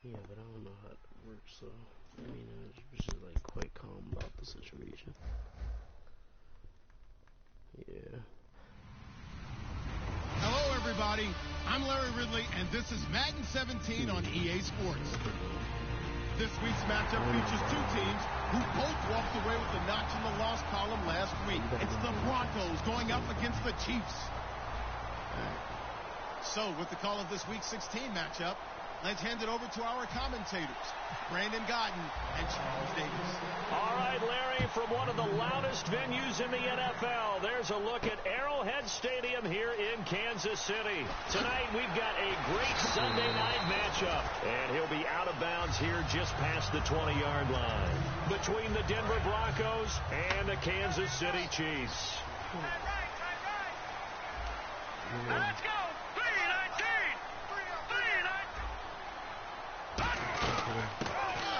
Yeah, but I don't know how it works, so I mean, I was just like quite calm about the situation. Yeah. Hello, everybody. I'm Larry Ridley, and this is Madden 17 on EA Sports. This week's matchup features two teams who both walked away with a notch in the loss column last week. It's the Broncos going up against the Chiefs. So, with the call of this week's 16 matchup, let's hand it over to our commentators, Brandon Godden and Charles Davis. All right, Larry, from one of the loudest venues in the NFL, there's a look at Arrowhead Stadium here in Kansas City. Tonight, we've got a great Sunday night matchup, and he'll be out of bounds here just past the 20-yard line between the Denver Broncos and the Kansas City Chiefs. Let's go! 3-19!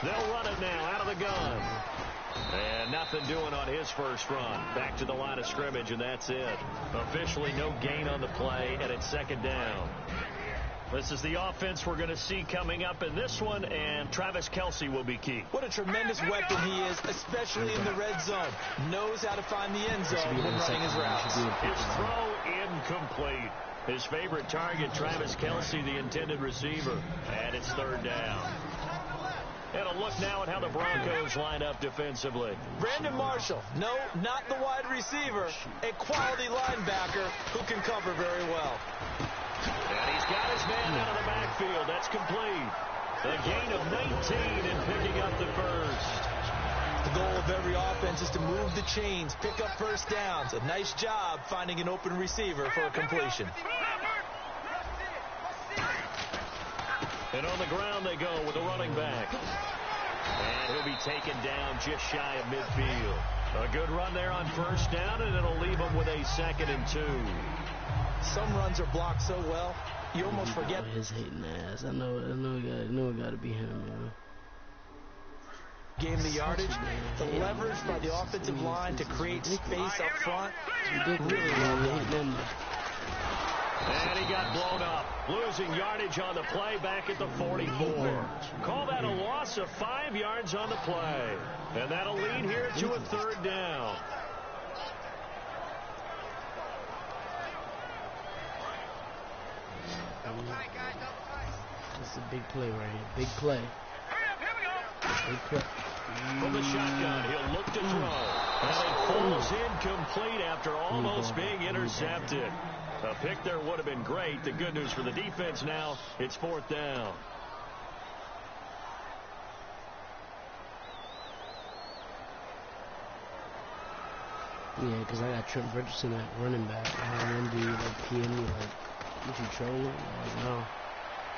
They'll run it now out of the gun. And nothing doing on his first run. Back to the line of scrimmage, and that's it. Officially no gain on the play, and it's second down. This is the offense we're going to see coming up in this one, and Travis Kelce will be key. What a tremendous weapon he is, especially in the red zone. Knows how to find the end zone when running his routes. His throw incomplete. His favorite target, Travis Kelce, the intended receiver. And it's third down. And a look now at how the Broncos line up defensively. Brandon Marshall, no, not the wide receiver, a quality linebacker who can cover very well. And he's got his man out of the backfield. That's complete. A gain of 19 and picking up the first. The goal of every offense is to move the chains, pick up first downs. A nice job finding an open receiver for a completion. And on the ground they go with a running back. And he'll be taken down just shy of midfield. A good run there on first down, and it'll leave him with a 2nd and 2. Some runs are blocked so well, you almost forget. His hating ass. I know it got to be him, man. Gain the yardage, the leverage by the offensive line to create space up front. Really well. And he got blown up, losing yardage on the play back at the 44. Call that a loss of 5 yards on the play. And that'll lead here to a third down. That's a big play right here. Big play. Big play. From the shotgun, he'll look to throw. And it falls incomplete after almost being intercepted. A pick there would have been great. The good news for the defense now, it's 4th down. Yeah, because I got Trent Richardson at running back. I had one dude like PM me like, "What you trolling?" Like, no.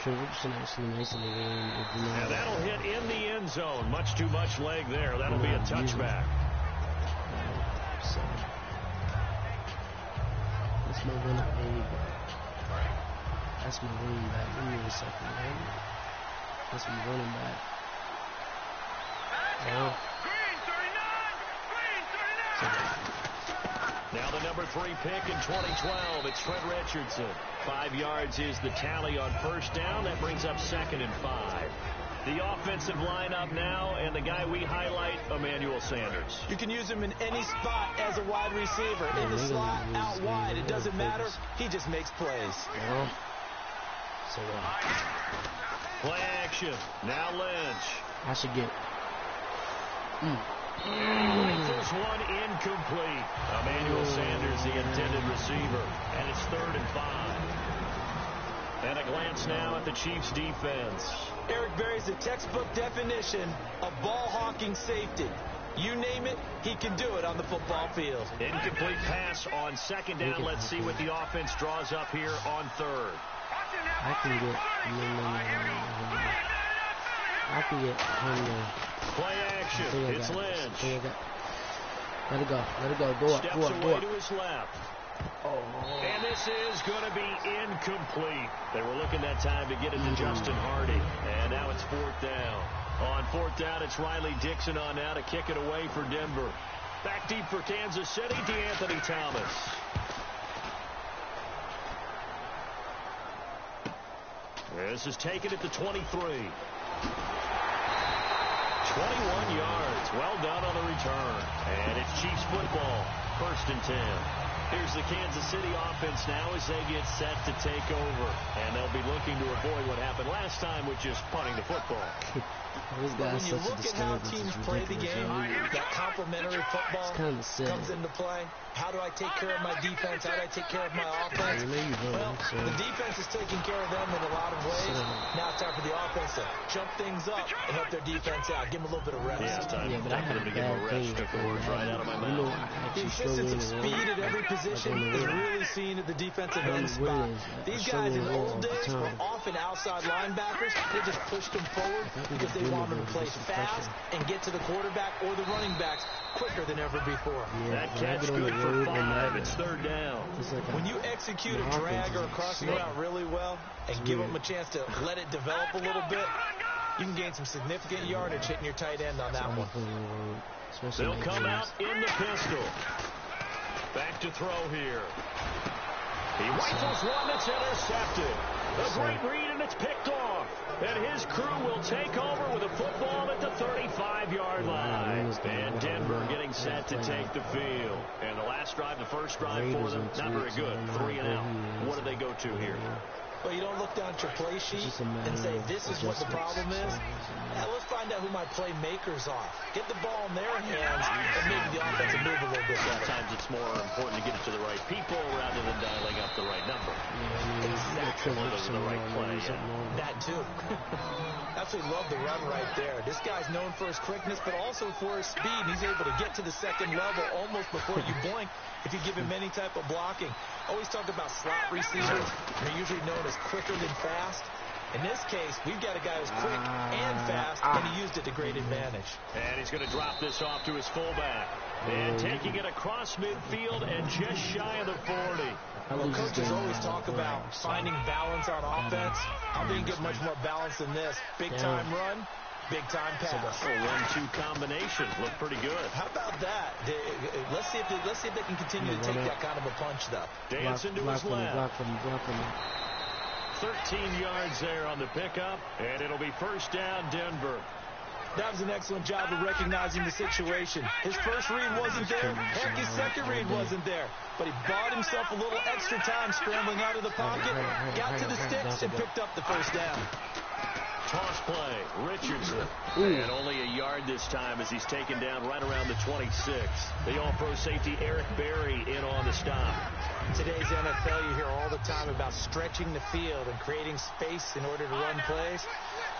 Trent Richardson actually makes in the game. Now that'll hit in the end zone. Much too much leg there. That'll be a touchback. So, that's my running back. That's my running back. Give me a second, man. That's my running back. Oh. Now the number 3 pick in 2012, it's Trent Richardson. 5 yards is the tally on first down. That brings up 2nd and 5. The offensive lineup now, and the guy we highlight, Emmanuel Sanders. You can use him in any spot as a wide receiver. In the slot, out wide, it doesn't matter. He just makes plays. Play action. Now Lynch. I should get. And he rifles one incomplete. Emmanuel Sanders, the intended receiver. And it's 3rd and 5. And a glance now at the Chiefs' defense. Eric Berry's the textbook definition of ball-hawking safety. You name it, he can do it on the football field. Incomplete pass on 2nd down. Let's see what the offense draws up here on 3rd. I can get. I can get him there. Play action. It's Lynch. Let it go. Let it go. Go up. Steps Go up. away Go up. to his left. Oh. And this is going to be incomplete. They were looking that time to get it to Justin Hardy. And now it's 4th down. On 4th down, it's Riley Dixon on now to kick it away for Denver. Back deep for Kansas City, DeAnthony Thomas. This is taken at the 23. 21 yards. Well done on the return. And it's Chiefs football. 1st and 10. Here's the Kansas City offense now as they get set to take over. And they'll be looking to avoid what happened last time, which is punting the football. This guy's when you such a look at how teams play the game, that complementary football comes into play. How do I take care of my defense? How do I take care of my offense? Well, the defense is taking care of them in a lot of ways. Now it's time for the offense to jump things up and help their defense out. Give them a little bit of rest. Yeah, time but I for them to give them a rest. Took the words right out of my mouth. The insistence of speed at every position is really seen at the defensive end spot. These guys in the old days were often outside linebackers. They just pushed them forward because they wanted them to play fast and get to the quarterback or the running backs quicker than ever before. That catch good for 5. It's 3rd down. When you execute a drag or a crossing route really well and give them a chance to let it develop a little bit, you can gain some significant yardage hitting your tight end on that one. They'll come out in the pistol. Back to throw here. He rifles one that's intercepted. A great read, and it's picked off. And his crew will take over with a football at the 35-yard line. And Denver getting set to take the field. And the last drive, the first drive for them, not very good. 3 and out. What do they go to here? Well, you don't look down at your play sheet and say, this is what the problem is. Now, let's find out who my playmakers are. Get the ball in their hands and make the offensive move a little bit better. Sometimes it's more important to get it to the right people rather than dialing up the right number. Exactly. The right play. That, too. Absolutely love the run right there. This guy's known for his quickness, but also for his speed. He's able to get to the second level almost before you blink if you give him any type of blocking. Always talk about slot receivers. They're usually known as quicker than fast. In this case, we've got a guy who's quick and fast, and he used it to great advantage. And he's going to drop this off to his fullback. And taking it across midfield and just shy of the 40. Well, coaches always talk about finding balance on offense. How they can get much more balance than this? Big-time run, big-time pass. A 1-2 combination. Look pretty good. How about that? Let's see if they can continue to take that kind of a punch, though. Dancing to his left. 13 yards there on the pickup, and it'll be 1st down, Denver. That was an excellent job of recognizing the situation. His first read wasn't there. Heck, his second read wasn't there. But he bought himself a little extra time scrambling out of the pocket, got to the sticks, and picked up the 1st down. Toss play, Richardson. And only a yard this time as he's taken down right around the 26. The all-pro safety Eric Berry in on the stop. In today's NFL, you hear all the time about stretching the field and creating space in order to run plays.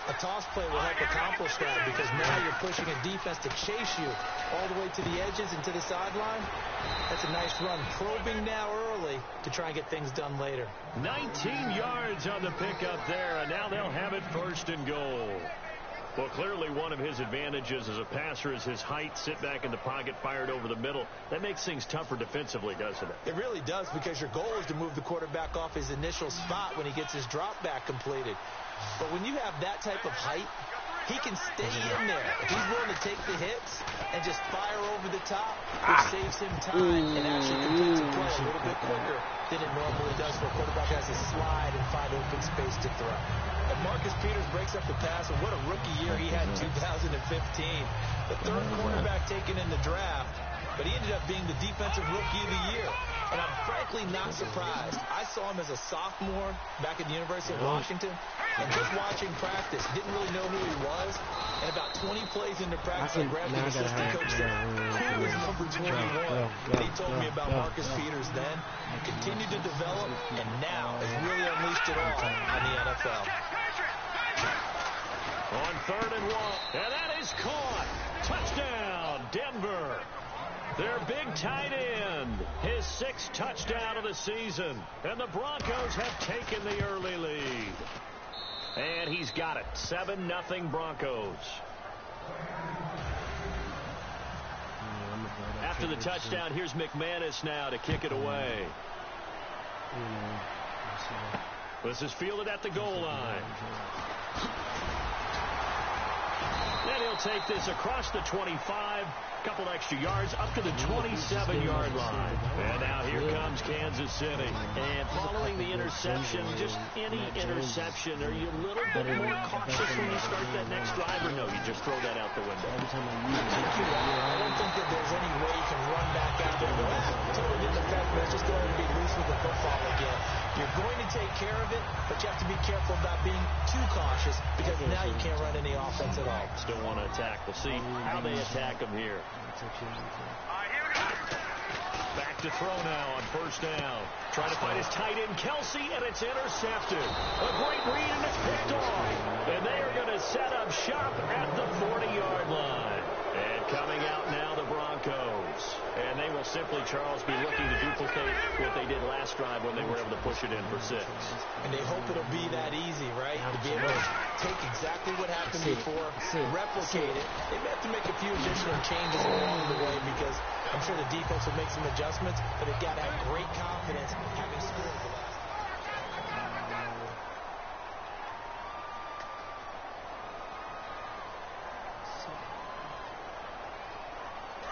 A toss play will help accomplish that because now you're pushing a defense to chase you all the way to the edges and to the sideline. That's a nice run. Probing now early to try and get things done later. 19 yards on the pickup there, and now they'll have it 1st and goal. Well, clearly one of his advantages as a passer is his height. Sit back in the pocket, fired over the middle. That makes things tougher defensively, doesn't it? It really does, because your goal is to move the quarterback off his initial spot when he gets his drop back completed. But when you have that type of height, he can stay in there. If he's willing to take the hits and just fire over the top, which saves him time and actually completes a play a little bit quicker than it normally does for a quarterback who has to slide and find open space to throw. And Marcus Peters breaks up the pass, and what a rookie year he had in 2015. The 3rd quarterback taken in the draft, but he ended up being the defensive rookie of the year. And I'm frankly not surprised. I saw him as a sophomore back at the University of Washington, and just watching practice, didn't really know who he was. And about 20 plays into practice, I grabbed the assistant coach and said, who is number 21? And he told me about Marcus Peters then, continued to develop, and now has really unleashed it all on the NFL. On 3rd and 1, and that is caught. Touchdown, Denver. Their big tight end, his 6th touchdown of the season. And the Broncos have taken the early lead. And he's got it. 7-0 Broncos. After the touchdown, here's McManus now to kick it away. This is fielded at the goal line. And he'll take this across the 25, couple extra yards, up to the 27-yard line. And now here comes Kansas City. And following the interception, just any interception, are you a little bit more cautious when you start that next drive, or no, you just throw that out the window? I don't think that there's any way you can run back out there and go, totally didn't affect me. Let's just go ahead and be loose with the football again. You're going to take care of it, but you have to be careful about being too cautious because now you can't run any offense at all. Still want to attack. We'll see how they attack them here. Back to throw now on first down. Trying to find his tight end, Kelsey, and it's intercepted. A great read, and it's picked off. And they are going to set up shop at the 40-yard line. And coming out now, the Broncos. And they will simply, Charles, be looking to duplicate what they did last drive when they were able to push it in for 6. And they hope it'll be that easy, right? To be able to take exactly what happened before, replicate it. They may have to make a few additional changes along the way because I'm sure the defense will make some adjustments, but they've got to have great confidence having scored the last.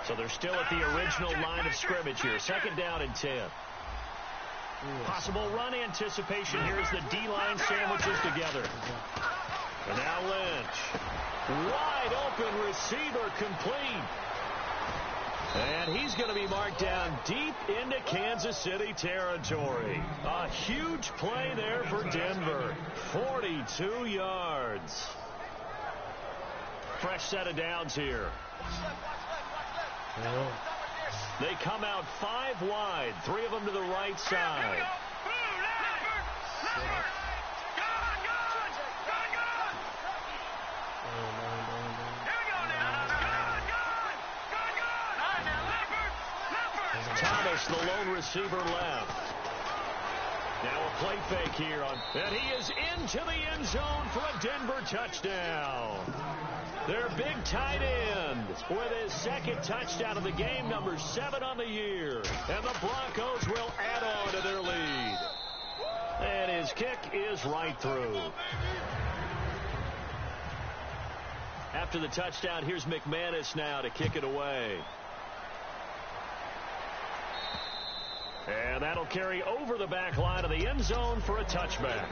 So they're still at the original line of scrimmage here. 2nd down and 10. Possible run anticipation here as the D-line sandwiches together. And now Lynch. Wide open receiver complete. And he's going to be marked down deep into Kansas City territory. A huge play there for Denver. 42 yards. Fresh set of downs here. They come out 5 wide, 3 of them to the right side. Thomas, the lone receiver, left. Now a play fake here, and he is into the end zone for a Denver touchdown. Their big tight end with his 2nd touchdown of the game, number 7 on the year. And the Broncos will add on to their lead. And his kick is right through. After the touchdown, here's McManus now to kick it away. And that'll carry over the back line of the end zone for a touchback.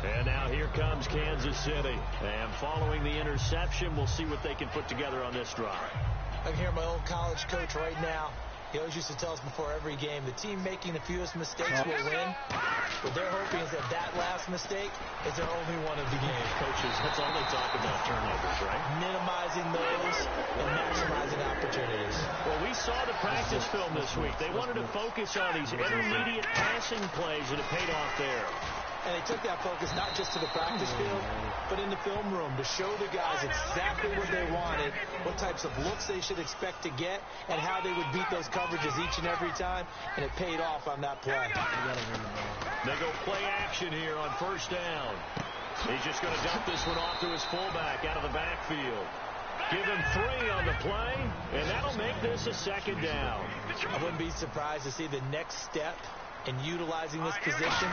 And now here comes Kansas City. And following the interception, we'll see what they can put together on this drive. I can hear my old college coach right now. He always used to tell us before every game, the team making the fewest mistakes will win. What they're hoping is that last mistake is their only one of the game. Coaches, that's all they talk about, turnovers, right? Minimizing those and maximizing opportunities. Well, we saw the practice film this week. They wanted to focus on these intermediate passing plays, and it paid off there. And they took that focus not just to the practice field, but in the film room to show the guys exactly what they wanted, what types of looks they should expect to get, and how they would beat those coverages each and every time, and it paid off on that play. They go play action here on first down. He's just going to dump this one off to his fullback out of the backfield. Give him 3 on the play, and that'll make this a 2nd down. I wouldn't be surprised to see the next step in utilizing this position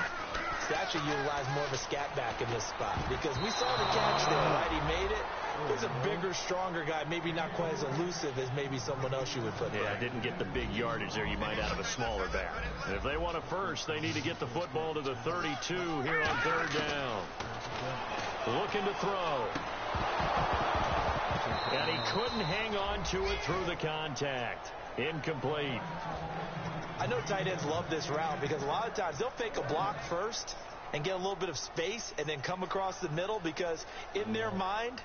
to actually utilize more of a scat back in this spot, because we saw the catch there, right? He made it. He's a bigger, stronger guy, maybe not quite as elusive as maybe someone else you would put there. Yeah, didn't get the big yardage there you might out of a smaller back. And if they want a first, they need to get the football to the 32 here on 3rd down. Looking to throw. And he couldn't hang on to it through the contact. Incomplete. I know tight ends love this route because a lot of times they'll fake a block first and get a little bit of space and then come across the middle, because in their mind,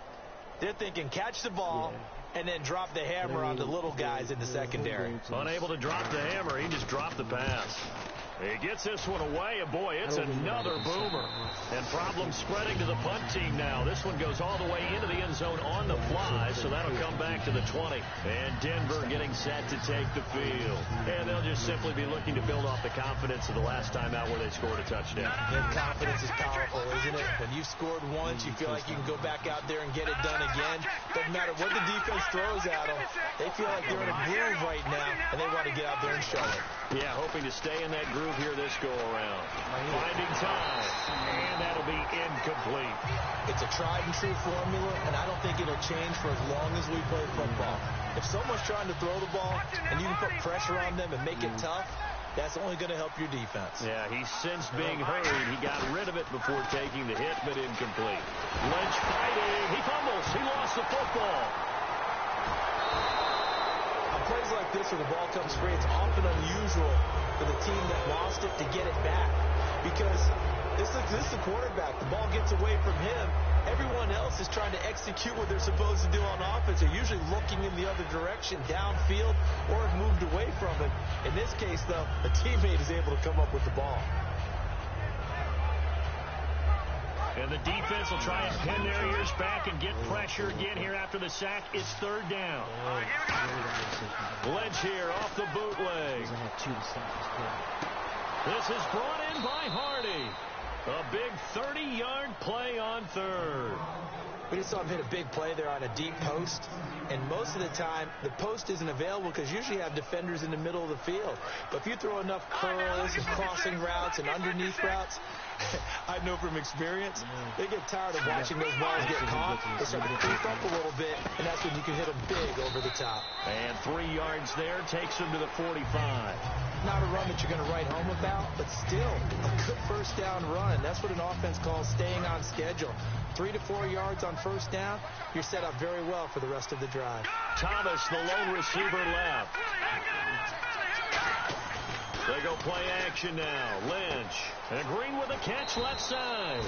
they're thinking catch the ball and then drop the hammer on the little guys in the secondary. Unable to drop the hammer, he just dropped the pass. He gets this one away, and boy, it's another boomer. And problems spreading to the punt team now. This one goes all the way into the end zone on the fly, so that'll come back to the 20. And Denver getting set to take the field. And they'll just simply be looking to build off the confidence of the last time out where they scored a touchdown. And confidence is powerful, isn't it? When you've scored once, you feel like you can go back out there and get it done again. Doesn't matter what the defense throws at them. They feel like they're in a groove right now, and they want to get out there and show it. Yeah, hoping to stay in that groove here this go-around. Finding time, and that'll be incomplete. It's a tried-and-true formula, and I don't think it'll change for as long as we play football. If someone's trying to throw the ball, and you can put pressure on them and make it tough, that's only going to help your defense. Yeah, he's sensed being hurried. He got rid of it before taking the hit, but incomplete. Lynch fighting. He fumbles. He lost the football. On plays like this where the ball comes free, it's often unusual for the team that lost it to get it back. Because this is the quarterback. The ball gets away from him. Everyone else is trying to execute what they're supposed to do on offense. They're usually looking in the other direction, downfield, or have moved away from it. In this case, though, a teammate is able to come up with the ball. And the defense will try and pin their ears back and get pressure again here after the sack. It's third down. Lynch here off the bootleg. This is brought in by Hardy. A big 30-yard play on third. We just saw him hit a big play there on a deep post. And most of the time, the post isn't available because usually you have defenders in the middle of the field. But if you throw enough curls and crossing routes and underneath routes, I know from experience, they get tired of watching those balls get caught. They start to creep up a little bit, and that's when you can hit them big over the top. And 3 yards there takes him to the 45. Not a run that you're going to write home about, but still a good first down run. That's what an offense calls staying on schedule. 3 to 4 yards on first down, you're set up very well for the rest of the drive. Thomas, the lone receiver, left. They go play action now. Lynch. And Green with a catch left side.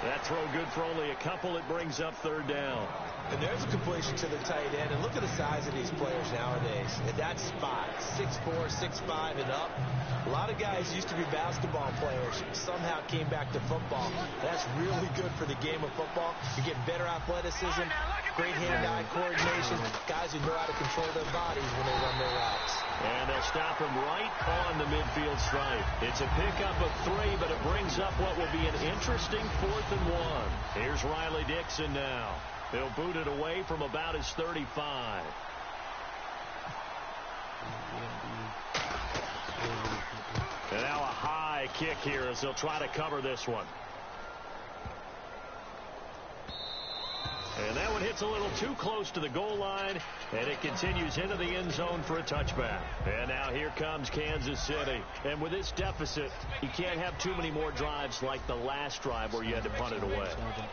That throw good for only a couple. It brings up third down. And there's a completion to the tight end. And look at the size of these players nowadays. At that spot, 6'4", 6'5", and up. A lot of guys used to be basketball players. Somehow came back to football. That's really good for the game of football. You're getting better athleticism, great hand-eye coordination. Guys who know how to control their bodies when they run their routes. And they'll stop him right on the midfield stripe. It's a pickup of 3, but it brings up what will be an interesting 4th and 1. Here's Riley Dixon now. He'll boot it away from about his 35. And now a high kick here as they'll try to cover this one. And that one hits a little too close to the goal line, and it continues into the end zone for a touchback. And now here comes Kansas City. And with this deficit, you can't have too many more drives like the last drive where you had to punt it away.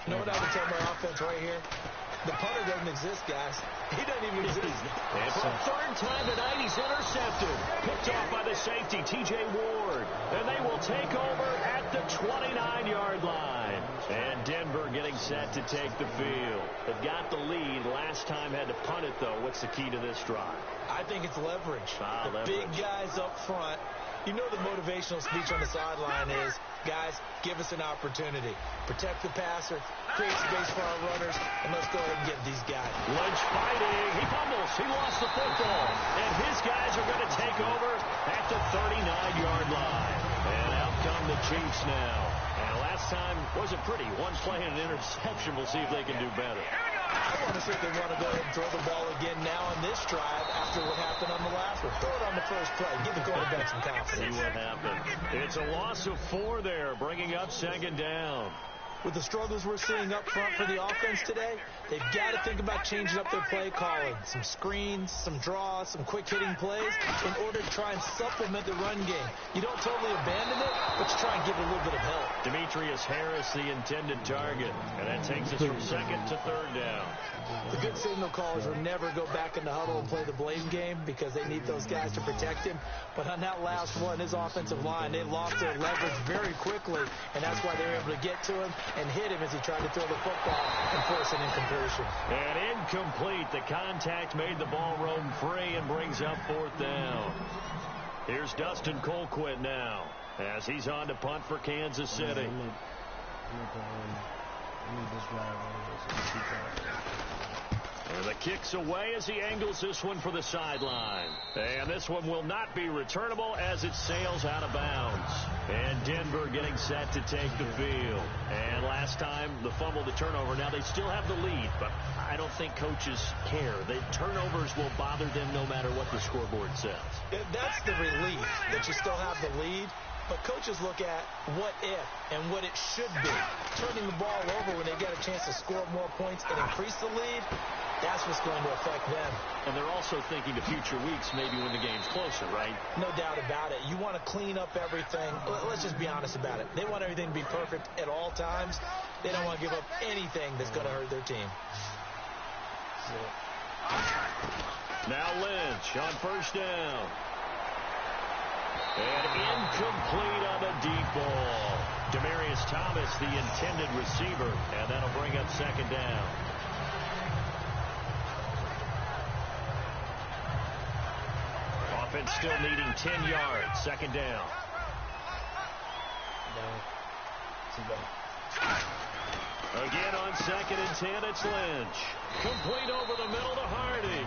You know what I would tell my offense right here? The punter doesn't exist, guys. He doesn't even exist. And for a third time tonight, he's intercepted. Picked off by the safety, T.J. Ward. And they will take over at the 29-yard line. And Denver getting set to take the field. They've got the lead. Last time had to punt it, though. What's the key to this drive? I think it's leverage. The big guys up front. You know the motivational speech on the sideline is, guys, give us an opportunity. Protect the passer, create space for our runners, and let's go ahead and get these guys. Lynch fighting. He fumbles. He lost the football. And his guys are going to take over at the 39-yard line. And out come the Chiefs now. And last time wasn't pretty. One play and an interception. We'll see if they can do better. I want to see if they want to go ahead and throw the ball again now on this drive after what happened on the last one. Throw it on the first play. Give the quarterback some confidence. See what happens. It's a loss of 4 there, bringing up second down. With the struggles we're seeing up front for the offense today, they've got to think about changing up their play calling. Some screens, some draws, some quick-hitting plays in order to try and supplement the run game. You don't totally abandon it, but you try and give it a little bit of help. Demetrius Harris, the intended target, and that takes us from second to third down. The good signal callers will never go back in the huddle and play the blame game because they need those guys to protect him. But on that last one, his offensive line, they lost their leverage very quickly, and that's why they were able to get to him and hit him as he tried to throw the football and force an incompletion. And incomplete. The contact made the ball roam free and brings up 4th down. Here's Dustin Colquitt now as he's on to punt for Kansas City. And the kick's away as he angles this one for the sideline. And this one will not be returnable as it sails out of bounds. And Denver getting set to take the field. And last time, the fumble, the turnover. Now they still have the lead, but I don't think coaches care. The turnovers will bother them no matter what the scoreboard says. That's the relief that you still have the lead. But coaches look at what if and what it should be. Turning the ball over when they get a chance to score more points and increase the lead, that's what's going to affect them. And they're also thinking to future weeks, maybe when the game's closer, right? No doubt about it. You want to clean up everything. Let's just be honest about it. They want everything to be perfect at all times. They don't want to give up anything that's going to hurt their team. Now Lynch on first down. And incomplete on the deep ball. Demaryius Thomas, the intended receiver, and that'll bring up second down. Offense still needing 10 yards. Second down. Again on second and 10, it's Lynch. Complete over the middle to Hardy.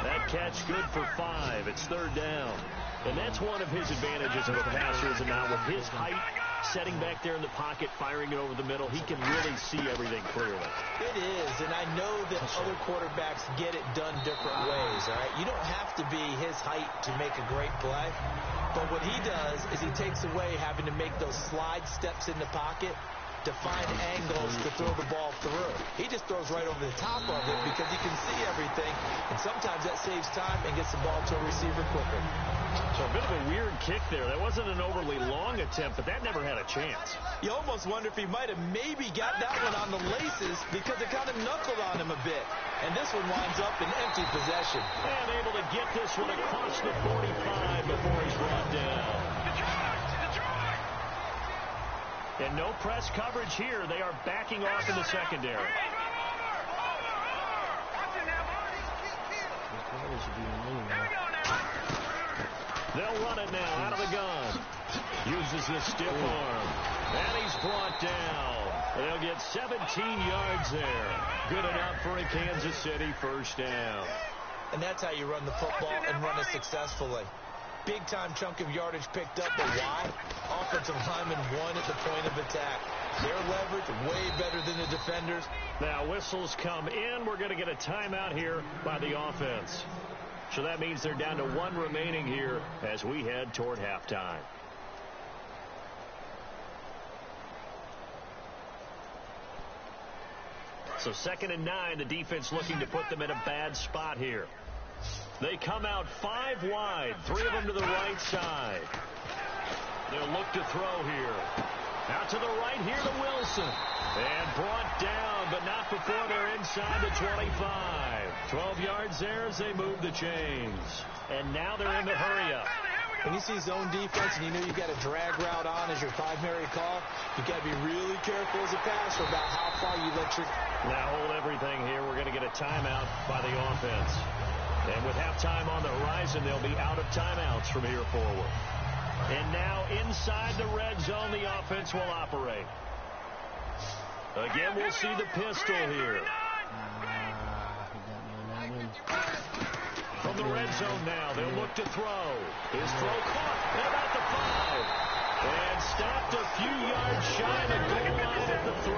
That catch good for 5. It's third down. And that's one of his advantages of a passer, is now with his height, setting back there in the pocket, firing it over the middle, he can really see everything clearly. It is, and I know that other quarterbacks get it done different ways, all right? You don't have to be his height to make a great play, but what he does is he takes away having to make those slide steps in the pocket to find angles to throw the ball through. He just throws right over the top of it because he can see everything, and sometimes that saves time and gets the ball to a receiver quicker. So a bit of a weird kick there. That wasn't an overly long attempt, but that never had a chance. You almost wonder if he might have maybe got that one on the laces because it kind of knuckled on him a bit. And this one winds up in empty possession. And able to get this one across the 45 before he's brought down. And no press coverage here. They are backing off in the secondary. They'll run it now out of the gun. Uses the stiff arm. And he's brought down. They'll get 17 yards there. Good enough for a Kansas City first down. And that's how you run the football and run it successfully. Big-time chunk of yardage picked up, but why? Offensive lineman won at the point of attack. Their leverage way better than the defenders. Now whistles come in. We're going to get a timeout here by the offense. So that means they're down to 1 remaining here as we head toward halftime. So 2nd and 9, the defense looking to put them in a bad spot here. They come out 5 wide, 3 of them to the right side. They'll look to throw here. Out to the right here to Wilson. And brought down, but not before they're inside the 25. 12 yards there as they move the chains. And now they're in the hurry-up. When you see zone defense and you know you've got a drag route on as your primary call, you've got to be really careful as a passer about how far you let your... Now hold everything here. We're going to get a timeout by the offense. And with halftime on the horizon, they'll be out of timeouts from here forward. And now inside the red zone, the offense will operate. Again, we'll see the pistol here. From the red zone now, they'll look to throw. His throw caught at about the 5. And stopped a few yards shy of the goal line at the 3.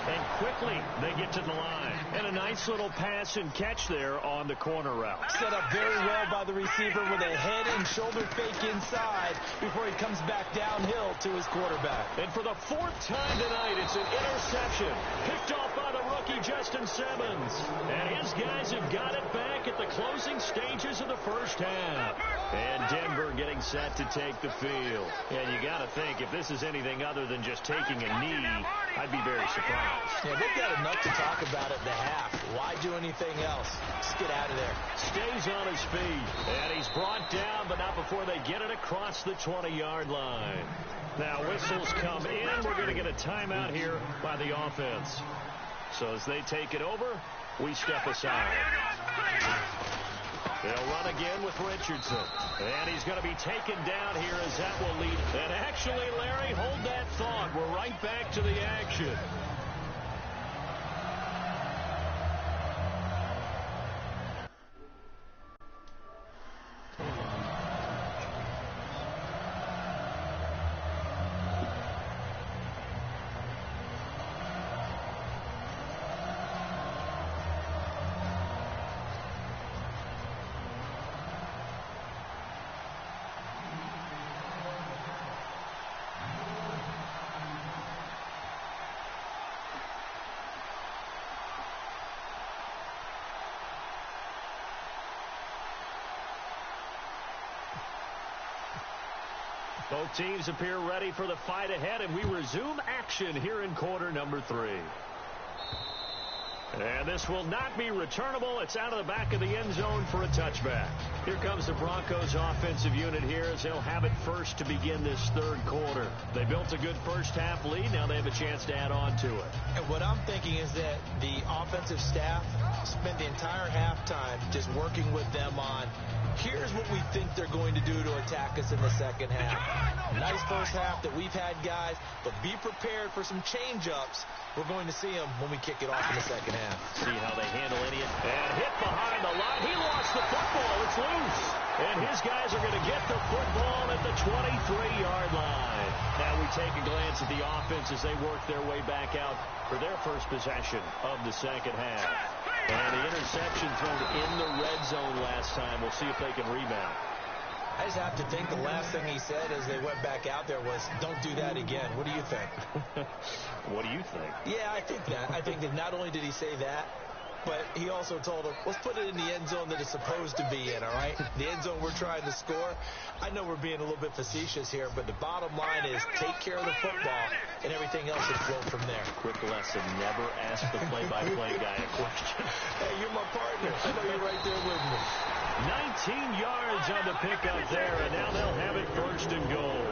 And quickly, they get to the line. And a nice little pass and catch there on the corner route. Set up very well by the receiver with a head and shoulder fake inside before he comes back downhill to his quarterback. And for the 4th time tonight, it's an interception. Picked off by the rookie, Justin Simmons. And his guys have got it back at the closing stages of the first half. And Denver getting set to take the field. And you got to think, if this is anything other than just taking a knee, I'd be very surprised. Yeah, they've got enough to talk about at the half. Why do anything else? Just get out of there. Stays on his feet. And he's brought down, but not before they get it across the 20-yard line. Now whistles come in. We're going to get a timeout here by the offense. So as they take it over, we step aside. They'll run again with Richardson. And he's going to be taken down here as that will lead. And actually, Larry, hold that thought. We're right back to the action. Both teams appear ready for the fight ahead, and we resume action here in quarter number 3. And this will not be returnable. It's out of the back of the end zone for a touchback. Here comes the Broncos offensive unit here as they'll have it first to begin this third quarter. They built a good first half lead. Now they have a chance to add on to it. And what I'm thinking is that the offensive staff spent the entire halftime just working with them on, here's what we think they're going to do to attack us in the second half. Nice first half that we've had, guys, but be prepared for some change-ups. We're going to see them when we kick it off in the second half. See how they handle any. And hit behind the line. He lost the football. It's loose. And his guys are going to get the football at the 23-yard line. Now we take a glance at the offense as they work their way back out for their first possession of the second half. And the interception thrown in the red zone last time. We'll see if they can rebound. I just have to think the last thing he said as they went back out there was, don't do that again. What do you think? What do you think? Yeah, I think that. I think that not only did he say that, but he also told him, let's put it in the end zone that it's supposed to be in, all right? The end zone we're trying to score. I know we're being a little bit facetious here, but the bottom line is take care of the football, and everything else will flow from there. Quick lesson, never ask the play-by-play guy a question. Hey, you're my partner. I know you're right there with me. 19 yards on the pickup there, and now they'll have it first and goal.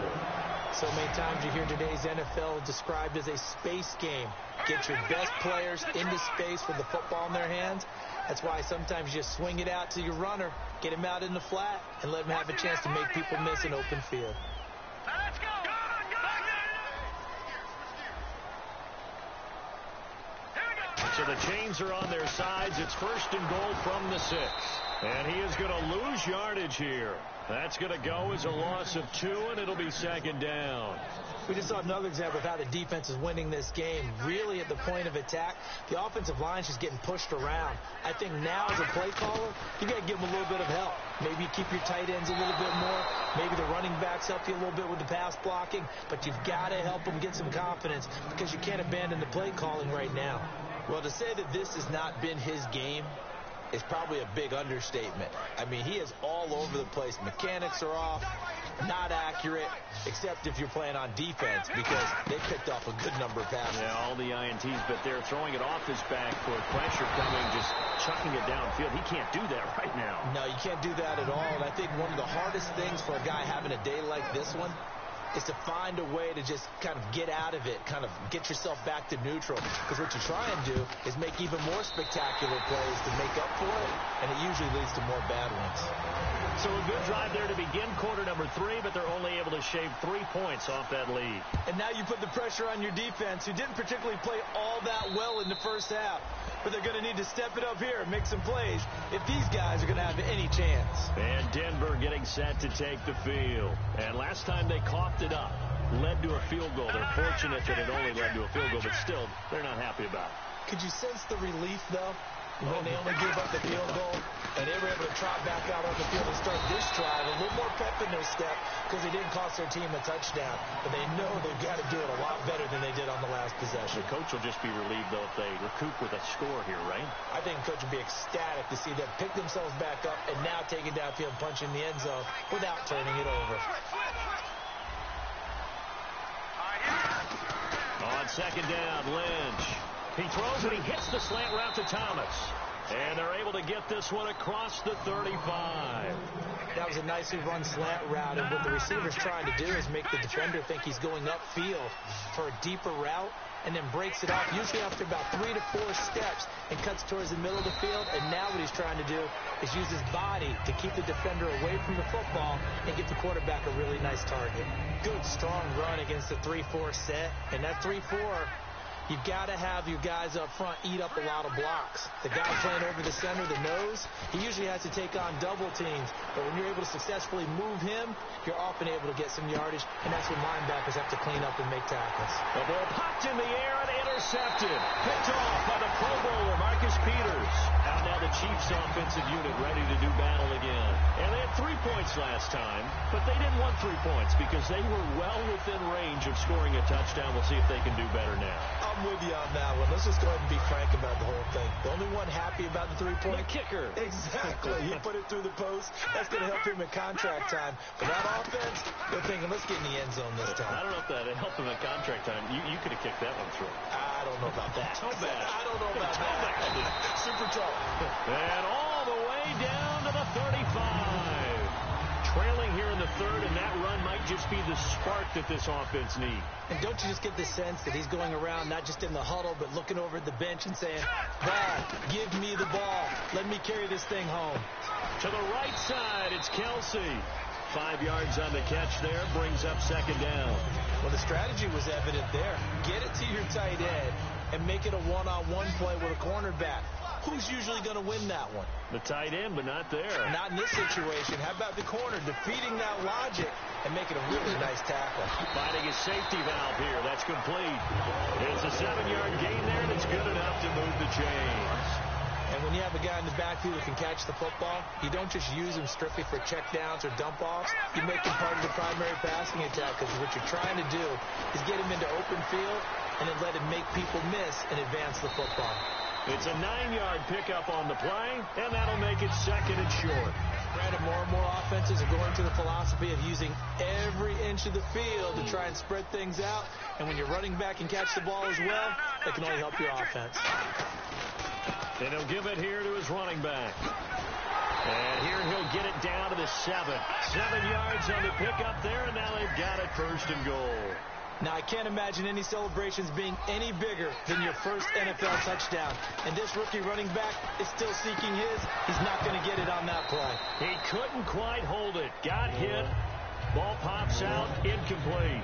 So many times you hear today's NFL described as a space game. Get your best players into space with the football in their hands. That's why sometimes you just swing it out to your runner, get him out in the flat, and let him have a chance to make people miss an open field. Let's go. So the chains are on their sides. It's first and goal from the 6. And he is going to lose yardage here. That's going to go as a loss of 2, and it'll be second down. We just saw another example of how the defense is winning this game. Really at the point of attack, the offensive line's just getting pushed around. I think now as a play caller, you got to give them a little bit of help. Maybe you keep your tight ends a little bit more. Maybe the running backs help you a little bit with the pass blocking. But you've got to help them get some confidence because you can't abandon the play calling right now. Well, to say that this has not been his game is probably a big understatement. I mean, he is all over the place. Mechanics are off, not accurate, except if you're playing on defense because they picked off a good number of passes. Yeah, all the INTs, but they're throwing it off his back for pressure coming, just chucking it downfield. He can't do that right now. No, you can't do that at all. And I think one of the hardest things for a guy having a day like this one is to find a way to just kind of get out of it, kind of get yourself back to neutral. Because what you try and do is make even more spectacular plays to make up for it, and it usually leads to more bad ones. So a good drive there to begin quarter number 3, but they're only able to shave 3 points off that lead. And now you put the pressure on your defense, who didn't particularly play all that well in the first half. But they're going to need to step it up here and make some plays if these guys are going to have any chance. And Denver getting set to take the field. And last time they coughed it up, led to a field goal. They're fortunate that it only led to a field goal, but still, they're not happy about it. Could you sense the relief, though, when they only gave up the field goal and they were able to trot back out on the field and start this drive, a little more pep in their step because they didn't cost their team a touchdown, but they know they've got to do it a lot better than they did on the last possession. The coach will just be relieved, though, if they recoup with a score here, right? I think the coach would be ecstatic to see them pick themselves back up and now take it downfield and punch in the end zone without turning it over. On second down, Lynch. He throws and he hits the slant route to Thomas. And they're able to get this one across the 35. That was a nicely run slant route, and what the receiver's trying to do is make the defender think he's going upfield for a deeper route, and then breaks it off, usually after about 3 to 4 steps, and cuts towards the middle of the field. And now what he's trying to do is use his body to keep the defender away from the football and give the quarterback a really nice target. Good, strong run against the 3-4 set, and that 3-4, you've got to have your guys up front eat up a lot of blocks. The guy playing over the center, the nose, he usually has to take on double teams. But when you're able to successfully move him, you're often able to get some yardage, and that's when linebackers have to clean up and make tackles. The ball popped in the air and intercepted. Picked off by the Pro Bowler, Marcus Peters. Out now the Chiefs offensive unit ready to do battle again. And they had 3 points last time, but they didn't want 3 points because they were well within range of of scoring a touchdown. We'll see if they can do better now. I'm with you on that one. Let's just go ahead and be frank about the whole thing. The only one happy about the three-point. The kicker. Exactly. He put it through the post. That's going to help him in contract time. But that offense, they're thinking, let's get in the end zone this time. I don't know if that helped him in contract time. You could have kicked that one through. I don't know about that. Toe bad. I don't know about that. Super toe. And all the way down to the 35. Trailing here in the third, and that run might just be the spark that this offense needs. And don't you just get the sense that he's going around not just in the huddle, but looking over at the bench and saying, ball, give me the ball. Let me carry this thing home. To the right side, it's Kelsey. 5 yards on the catch there, brings up second down. Well, the strategy was evident there. Get it to your tight end and make it a one-on-one play with a cornerback. Who's usually going to win that one? The tight end, but not there. Not in this situation. How about the corner defeating that logic and making a really nice tackle? Finding his safety valve here. That's complete. It's a 7-yard gain there, and it's good enough to move the chains. And when you have a guy in the backfield who can catch the football, you don't just use him strictly for checkdowns or dump-offs. You make him part of the primary passing attack, because what you're trying to do is get him into open field and then let him make people miss and advance the football. It's a 9-yard pickup on the play, and that'll make it second and short. Granted, more and more offenses are going to the philosophy of using every inch of the field to try and spread things out. And when you're running back and catch the ball as well, that can only help your offense. And he'll give it here to his running back. And here he'll get it down to the 7. 7 yards on the pickup there, and now they've got it first and goal. Now, I can't imagine any celebrations being any bigger than your first NFL touchdown. And this rookie running back is still seeking his. He's not going to get it on that play. He couldn't quite hold it. Got hit. Ball pops out. Incomplete.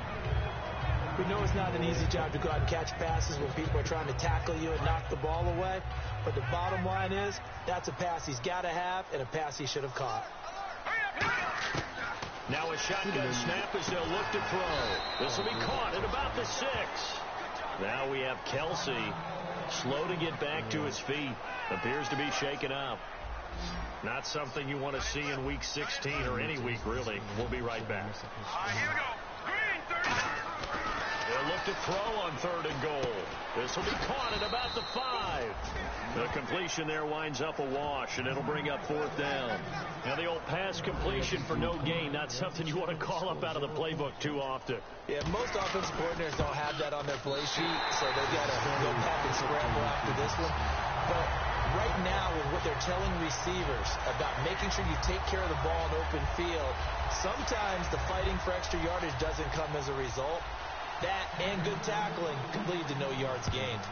We know it's not an easy job to go out and catch passes when people are trying to tackle you and knock the ball away. But the bottom line is, that's a pass he's got to have and a pass he should have caught. Now a shotgun snap as they'll look to throw. This will be caught at about the 6. Now we have Kelsey slow to get back to his feet. Appears to be shaken up. Not something you want to see in week 16 or any week, really. We'll be right back. Here we go. Green, 30. They'll look to throw on third and goal. This will be caught at about the 5. The completion there winds up a wash, and it'll bring up fourth down. Now the old pass completion for no gain, not something you want to call up out of the playbook too often. Yeah, most offensive coordinators don't have that on their play sheet, so they've got to go back and scramble after this one. But right now, with what they're telling receivers about making sure you take care of the ball in open field, sometimes the fighting for extra yardage doesn't come as a result. That and good tackling could lead to no yards gained.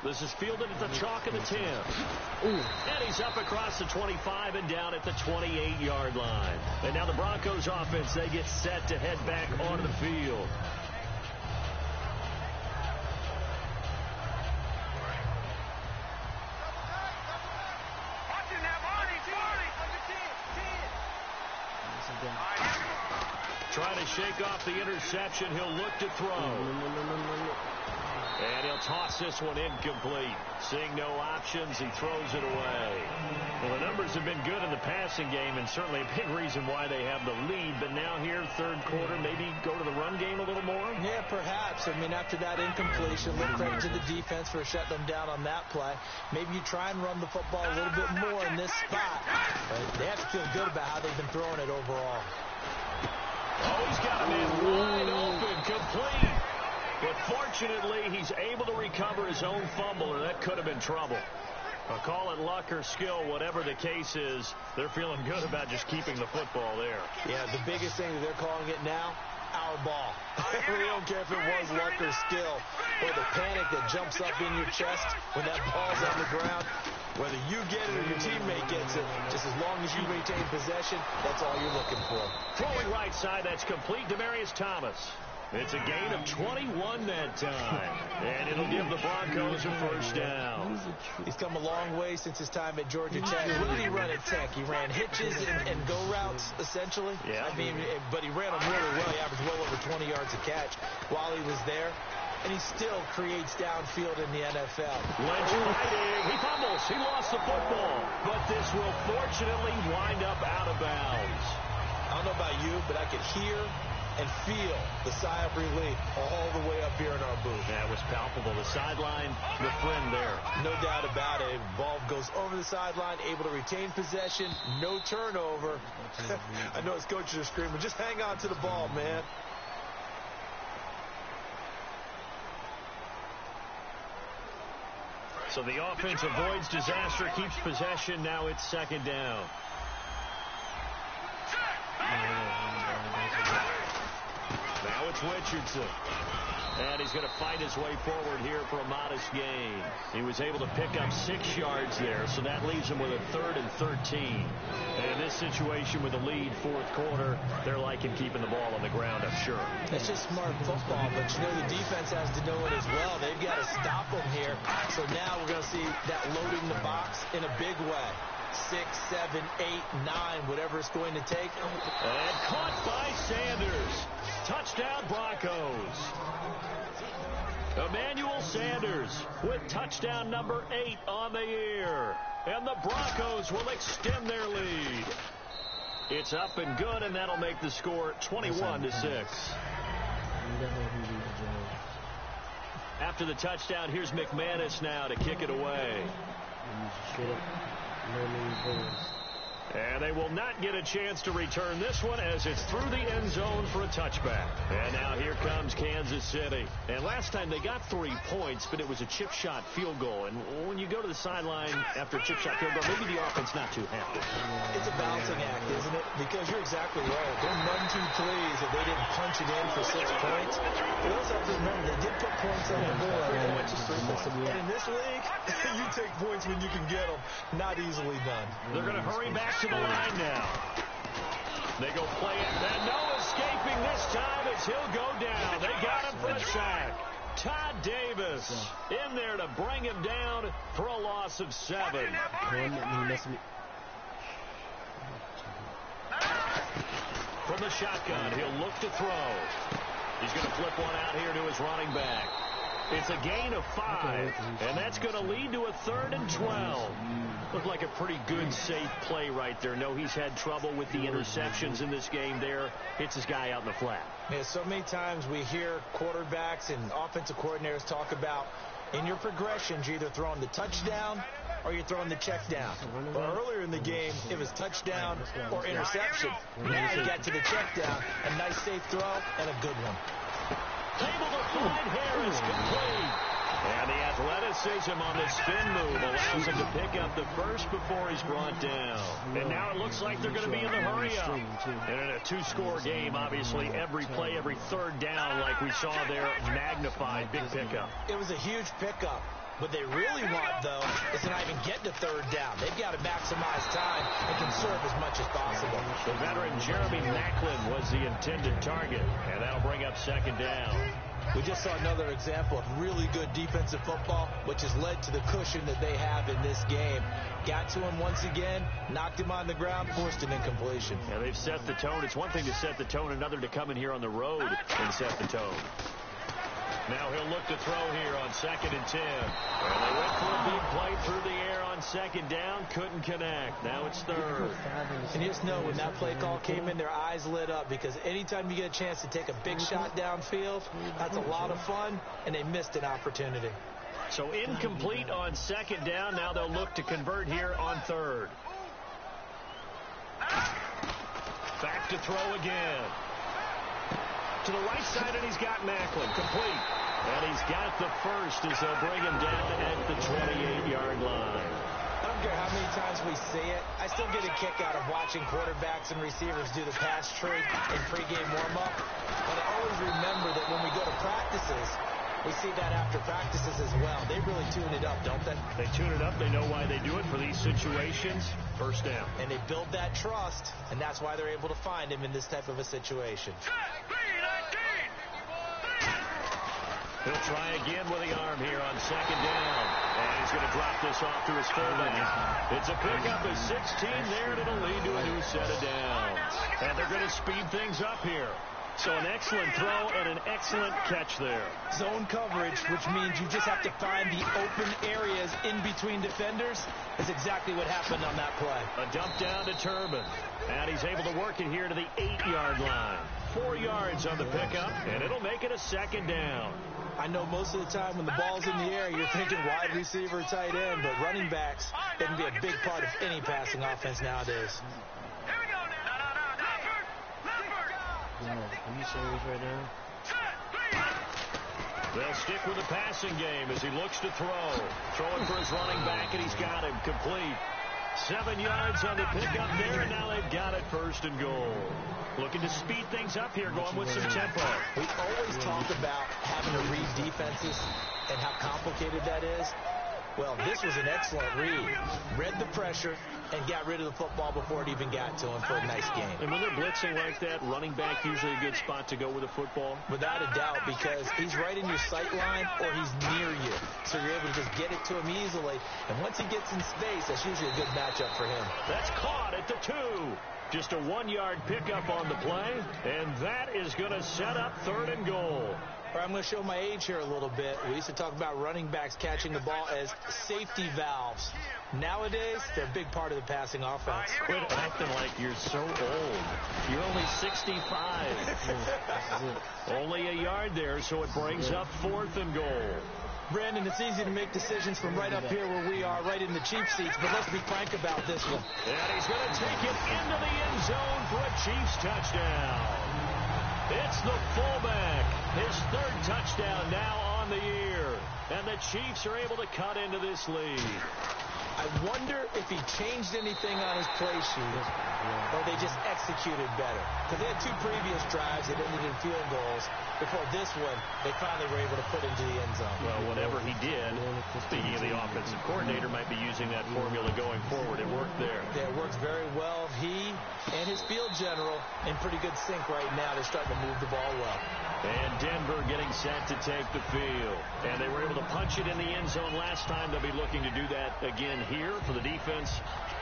This is fielded at the chalk of the 10. And he's up across the 25 and down at the 28-yard line. And now the Broncos offense, they get set to head back onto the field. Trying to shake off the interception. He'll look to throw. And he'll toss this one incomplete. Seeing no options, he throws it away. Well, the numbers have been good in the passing game, and certainly a big reason why they have the lead. But now here, third quarter, maybe go to the run game a little more? Yeah, perhaps. I mean, after that incompletion, a little credit to the defense for shutting them down on that play. Maybe you try and run the football a little bit more in this spot. But they have to feel good about how they've been throwing it overall. Oh, he's got a man wide open, complete. But fortunately, he's able to recover his own fumble, or that could have been trouble. I'll call it luck or skill, whatever the case is. They're feeling good about just keeping the football there. Yeah, the biggest thing that they're calling it now, our ball. We don't care if it was luck or skill, or the panic that jumps up in your chest when that ball's on the ground. Whether you get it or your teammate gets it, just as long as you retain possession, that's all you're looking for. Throwing right side, that's complete. Demaryius Thomas. It's a gain of 21 that time. And it'll give the Broncos a first down. He's come a long way since his time at Georgia Tech. What did he run at Tech? He ran hitches and go routes, essentially. Yeah. I mean, but he ran them really well. He averaged well over 20 yards a catch while he was there. And he still creates downfield in the NFL. Lynch fighting. He fumbles. He lost the football. But this will fortunately wind up out of bounds. don't know about you, but I could hear and feel the sigh of relief all the way up here in our booth. That was palpable. The sideline, the friend there. No doubt about it. Ball goes over the sideline, able to retain possession, no turnover. I know his coaches are screaming, just hang on to the ball, man. So the offense avoids disaster, keeps possession. Now it's second down. Now it's Richardson. And he's going to fight his way forward here for a modest gain. He was able to pick up 6 yards there, so that leaves him with a 3rd and 13. And in this situation with a lead, fourth quarter, they're liking keeping the ball on the ground, I'm sure. It's just smart football, but you know the defense has to know it as well. They've got to stop them here. So now we're going to see that loading the box in a big way. 6, 7, 8, 9, whatever it's going to take. And caught by Sanders. Touchdown Broncos. Emmanuel Sanders with touchdown number 8 on the year. And the Broncos will extend their lead. It's up and good, and that'll make the score 21-6. After the touchdown, here's McManus now to kick it away. And they will not get a chance to return this one as it's through the end zone for a touchback. And now here comes Kansas City. And last time they got 3 points, but it was a chip shot field goal. And when you go to the sideline after a chip shot field goal, maybe the offense not too happy. It's a balancing act, isn't it? Because you're exactly right. They're none too pleased that they didn't punch it in for 6 points. We also have to remember they did put points on the board. And in this league, you take points when you can get them. Not easily done. They're going to hurry back to the line now. They go play it. And no escaping this time as he'll go down. They got him for a sack. Todd Davis in there to bring him down for a loss of 7. From the shotgun, he'll look to throw. He's going to flip one out here to his running back. It's a gain of 5, and that's going to lead to a 3rd and 12. Looked like a pretty good, safe play right there. No, he's had trouble with the interceptions in this game there. Hits his guy out in the flat. Yeah, so many times we hear quarterbacks and offensive coordinators talk about in your progressions, you're either throwing the touchdown or you're throwing the check down. Well, earlier in the game, it was touchdown or interception. Now you got to the check down, a nice safe throw, and a good one. Able to find Harris, complete. And the athleticism on the spin move allows him to pick up the first before he's brought down. And now it looks like they're going to be in the hurry-up. And in a 2-score game, obviously, every play, every 3rd down, like we saw there, magnified, big pickup. It was a huge pickup. What they really want, though, is to not even get to 3rd down. They've got to maximize time and conserve as much as possible. The veteran Jeremy Maclin was the intended target, and that'll bring up 2nd down. We just saw another example of really good defensive football, which has led to the cushion that they have in this game. Got to him once again, knocked him on the ground, forced an incompletion. Yeah, they've set the tone. It's one thing to set the tone, another to come in here on the road and set the tone. Now he'll look to throw here on 2nd and 10. And they went for a big play through the air on 2nd down. Couldn't connect. Now it's 3rd. And you just know when that play call came in, their eyes lit up because anytime you get a chance to take a big shot downfield, that's a lot of fun, and they missed an opportunity. So incomplete on 2nd down. Now they'll look to convert here on 3rd. Back to throw again. To the right side, and he's got Maclin. Complete. And he's got the first as they'll bring him down at the 28-yard line. I don't care how many times we see it. I still get a kick out of watching quarterbacks and receivers do the pass tree in pregame warm-up. But I always remember that when we go to practices, we see that after practices as well. They really tune it up, don't they? They tune it up. They know why they do it for these situations. First down. And they build that trust, and that's why they're able to find him in this type of a situation. He'll try again with the arm here on 2nd down. And he's going to drop this off to his fullback. It's a pickup of 16 there, and it'll lead to a new set of downs. And they're going to speed things up here. So an excellent throw and an excellent catch there. Zone coverage, which means you just have to find the open areas in between defenders. That's exactly what happened on that play. A dump down to Turbin. And he's able to work it here to the 8-yard line. 4 yards on the pickup, and it'll make it a second down. I know most of the time when the ball's in the air, you're thinking wide receiver, tight end, but running backs can be a big part of any passing offense nowadays. Yo, are you serious right now? They'll stick with the passing game as he looks to throw. Throwing for his running back, and he's got him complete. 7 yards on the pickup there, and now they've got it 1st and goal. Looking to speed things up here, going with some tempo. We always talk about having to read defenses and how complicated that is. Well, this was an excellent read. Read the pressure and got rid of the football before it even got to him for a nice game. And when they're blitzing like that, running back usually a good spot to go with the football? Without a doubt, because he's right in your sight line or he's near you. So you're able to just get it to him easily. And once he gets in space, that's usually a good matchup for him. That's caught at the 2. Just a 1-yard pickup on the play, and that is going to set up 3rd and goal. I'm going to show my age here a little bit. We used to talk about running backs catching the ball as safety valves. Nowadays, they're a big part of the passing offense. Quit acting like you're so old. You're only 65. Only a yard there, so it brings up 4th and goal. Brandon, it's easy to make decisions from right up here where we are, right in the Chiefs seats, but let's be frank about this one. And he's going to take it into the end zone for a Chiefs touchdown. It's the fullback. His 3rd touchdown now on the year. And the Chiefs are able to cut into this lead. I wonder if he changed anything on his play sheet or they just executed better. Because they had 2 previous drives that ended in field goals. Before this one, they finally were able to put into the end zone. Well, whatever he did, speaking of the offensive coordinator, might be using that formula going forward. It worked there. Yeah, it works very well. He and his field general in pretty good sync right now. They're starting to move the ball well. And Denver getting set to take the field. And they were able to punch it in the end zone last time. They'll be looking to do that again here for the defense.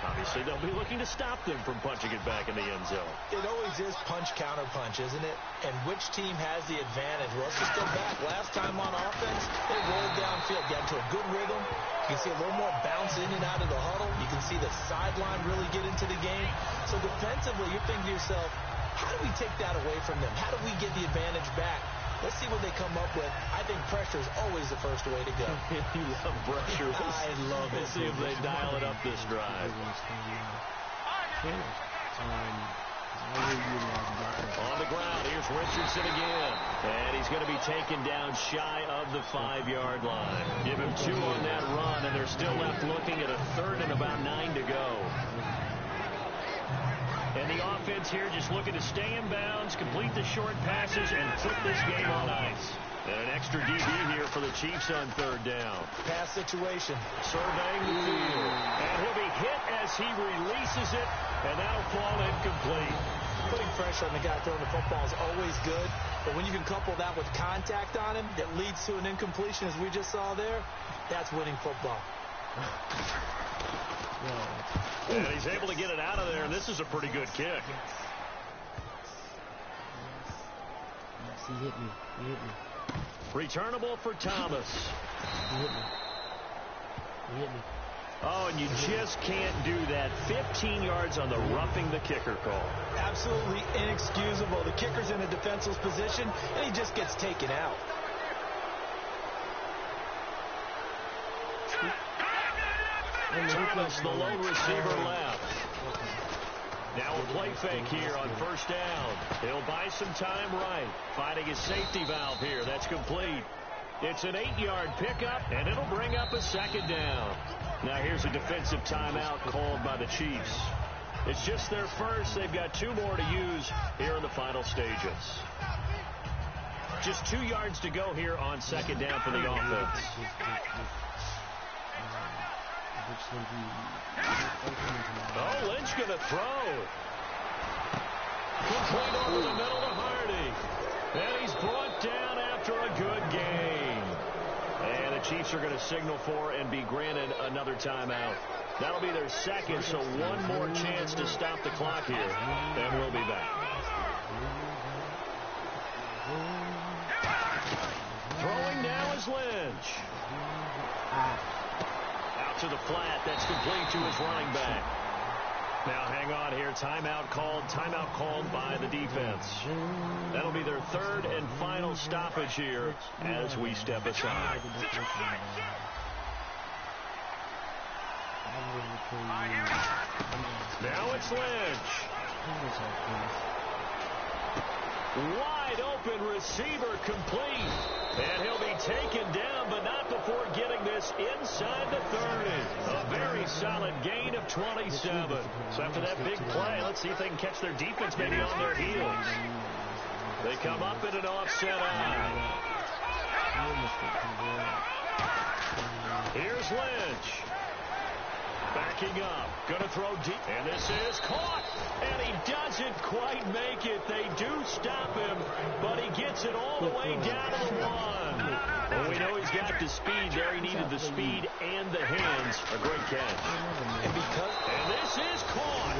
Obviously, they'll be looking to stop them from punching it back in the end zone. It always is punch-counter-punch, isn't it? And which team has the advantage? Well, let's just go back. Last time on offense, they rolled downfield, got into a good rhythm. You can see a little more bounce in and out of the huddle. You can see the sideline really get into the game. So defensively, you're thinking to yourself, how do we take that away from them? How do we get the advantage back? Let's see what they come up with. I think pressure is always the first way to go. You love pressure. I love it. Let's see if they dial it up this drive. On the ground, here's Richardson again. And he's going to be taken down shy of the 5-yard line. Give him 2 on that run, and they're still left looking at a 3rd and about 9 to go. And the offense here just looking to stay in bounds, complete the short passes, and put this game on ice. And an extra DB here for the Chiefs on 3rd down. Pass situation. Surveying the field. And he'll be hit as he releases it, and that'll fall incomplete. Putting pressure on the guy throwing the football is always good, but when you can couple that with contact on him that leads to an incompletion, as we just saw there, that's winning football. And he's able to get it out of there, and this is a pretty good kick. Yes, he hit me. He hit me. Returnable for Thomas. He hit me. He hit me. Oh, and you just can't do that. 15 yards on the roughing the kicker call. Absolutely inexcusable. The kicker's in a defenseless position, and he just gets taken out. Thomas, the lone receiver, left. Now a play fake here on 1st down. He'll buy some time right. Finding his safety valve here. That's complete. It's an 8-yard pickup, and it'll bring up a 2nd down. Now here's a defensive timeout called by the Chiefs. It's just their first. They've got 2 more to use here in the final stages. Just 2 yards to go here on 2nd down for the offense. Oh, Lynch going to throw. Complete over the middle to Hardy. And he's brought down after a good game. And the Chiefs are going to signal for and be granted another timeout. That'll be their 2nd, so 1 more chance to stop the clock here. And we'll be back. Lynch. Out to the flat. That's complete to his running back. Now hang on here. Timeout called by the defense. That'll be their third and final stoppage here as we step aside. Now it's Lynch. Wide open receiver complete. And he'll be taken down, but not before getting this inside the 30. A very solid gain of 27. So after that big play, let's see if they can catch their defense maybe on their heels. They come up in an offset eye. Here's Lynch. Backing up. Going to throw deep. And this is caught. And he doesn't quite make it. They do stop him, but he gets it all the way down to the 1. Well, we know he's got the speed there. He needed the speed and the hands. A great catch. And this is caught.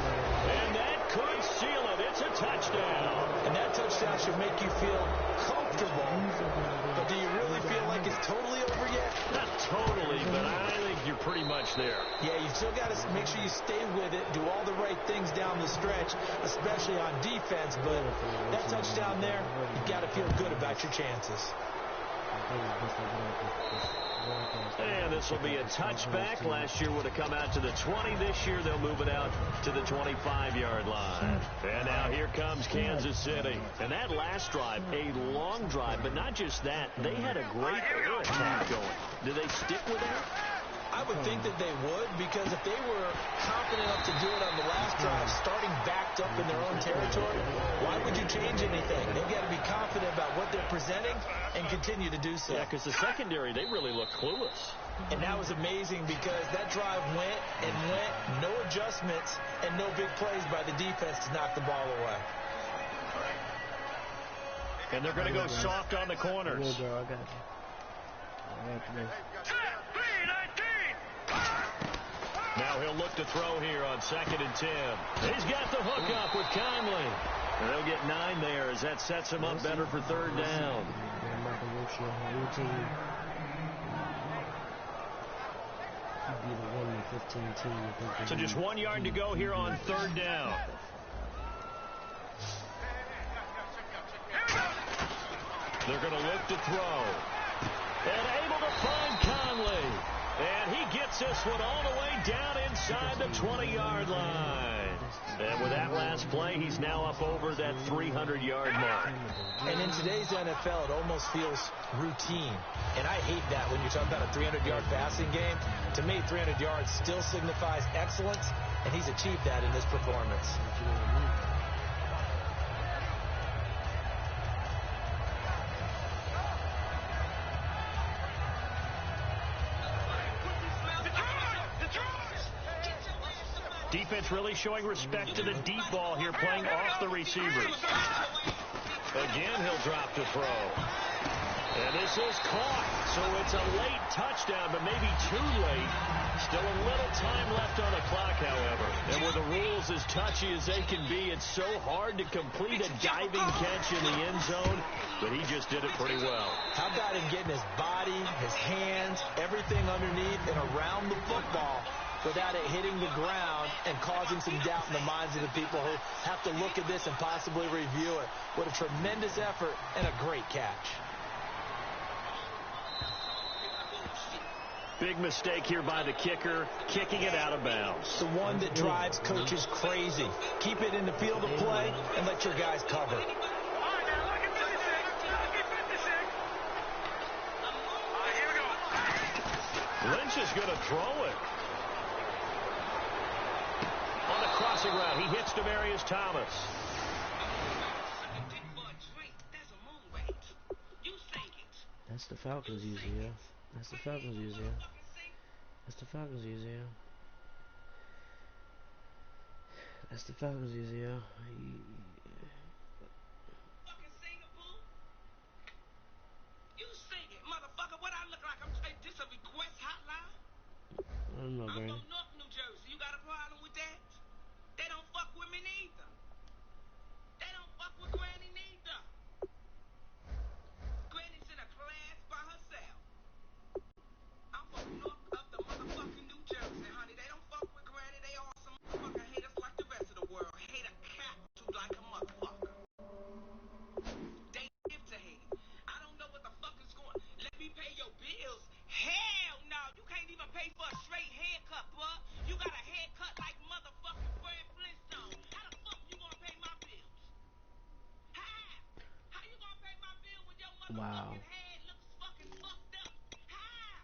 And that could seal it. It's a touchdown. And that touchdown should make you feel comfortable. But do you really feel like it's totally over yet? Not totally, but I think you're pretty much there. Yeah, you still got to make sure you stay with it, do all the right things down the stretch, especially on defense. But that touchdown there, you got to feel good about your chances. And this will be a touchback. Last year would have come out to the 20. This year they'll move it out to the 25-yard line. And now here comes Kansas City. And that last drive, a long drive, but not just that. They had a great air attack going. Do they stick with that? I would think that they would, because if they were confident enough to do it on the last drive, starting backed up in their own territory, why would you change anything? They've got to be confident about what they're presenting and continue to do so. Yeah, because the secondary, they really look clueless. And that was amazing because that drive went and went, no adjustments, and no big plays by the defense to knock the ball away. And they're going to go soft on the corners. Now he'll look to throw here on 2nd and 10. He's got the hook up with Conley. And they'll get 9 there as that sets him up better for 3rd down. So just 1 yard to go here on 3rd down. They're going to look to throw. And able to find Conley. And he gets this one all the way down inside the 20-yard line. And with that last play, he's now up over that 300-yard mark. And in today's NFL, it almost feels routine. And I hate that when you talk about a 300-yard passing game. To me, 300 yards still signifies excellence, and he's achieved that in this performance. Defense really showing respect to the deep ball here, playing off the receivers. Again, he'll drop to throw. And this is caught. So it's a late touchdown, but maybe too late. Still a little time left on the clock, however. And with the rules as touchy as they can be, it's so hard to complete a diving catch in the end zone, but he just did it pretty well. How about him getting his body, his hands, everything underneath and around the football without it hitting the ground and causing some doubt in the minds of the people who have to look at this and possibly review it. What a tremendous effort and a great catch. Big mistake here by the kicker, kicking it out of bounds. The one that drives coaches crazy. Keep it in the field of play and let your guys cover. Lynch is going to throw it. On the crossing route, he hits Demaryius Thomas. That's the Falcons usually, yeah. That's the Falcons usually, yeah. That's the Falcons usually, yeah. That's the Falcons usually, yeah. I don't know, Brandon. I'm from North New Jersey. You got a problem with that? They don't fuck with me neither. They don't fuck with Granny neither. Granny's in a class by herself. Wow. fucking head looks fucking fucked up. How?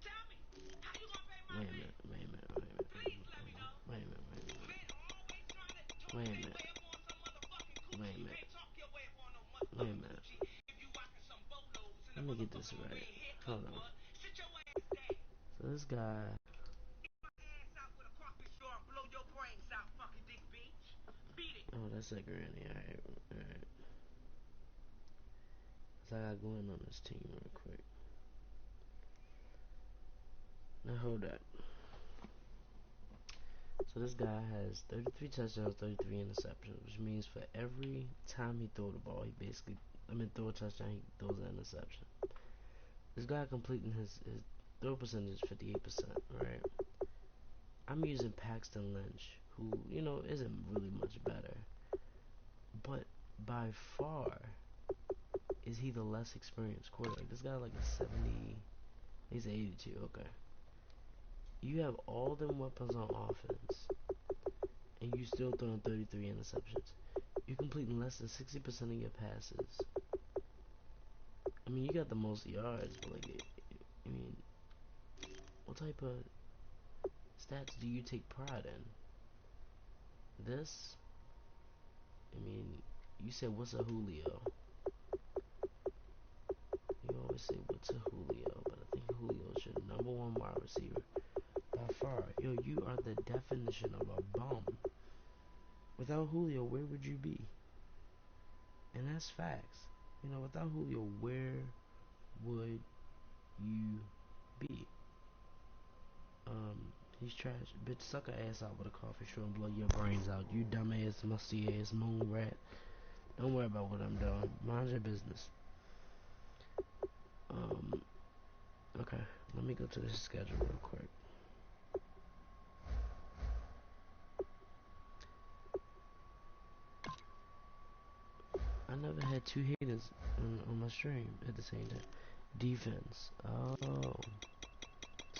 Tell me, how you gonna pay my Wait a bill? minute. Please let me know. Wait a minute. You men always trying to talk Wait a their minute. way up on some motherfucking coochie. Wait a You minute. can't talk your way up on no Wait a motherfucking minute. coochie if you rocking some bolos and Let the me get this motherfucking right. red haircut, Hold on. bud. Sit your ass down. So this guy. Get my ass out with a coffee straw and blow your brains out, fucking dick bitch. Beat it. Oh, that's that granny. Alright. So I gotta go in on this team real quick. Now hold up. So this guy has 33 touchdowns, 33 interceptions, which means for every time he throw the ball, he basically, throw a touchdown, he throws an interception. This guy completing his throw percentage is 58%, right? I'm using Paxton Lynch, who, isn't really much better. But by far, is he the less experienced quarterback? This guy like a 70, he's 82, okay. You have all them weapons on offense, and you still throwing 33 interceptions. You're completing less than 60% of your passes. I mean, you got the most yards, but what type of stats do you take pride in? This, you said, what's a Julio? You always say, what's a Julio? But I think Julio is your number one wide receiver. By far. Yo, you are the definition of a bum. Without Julio, where would you be? And that's facts. Without Julio, where would you be? He's trash. Bitch, suck her ass out with a coffee straw and blow your brains out. You dumbass, musty ass moon rat. Don't worry about what I'm doing. Mind your business. Okay. Let me go to the schedule real quick. I never had two haters on my stream at the same time. Defense. Oh.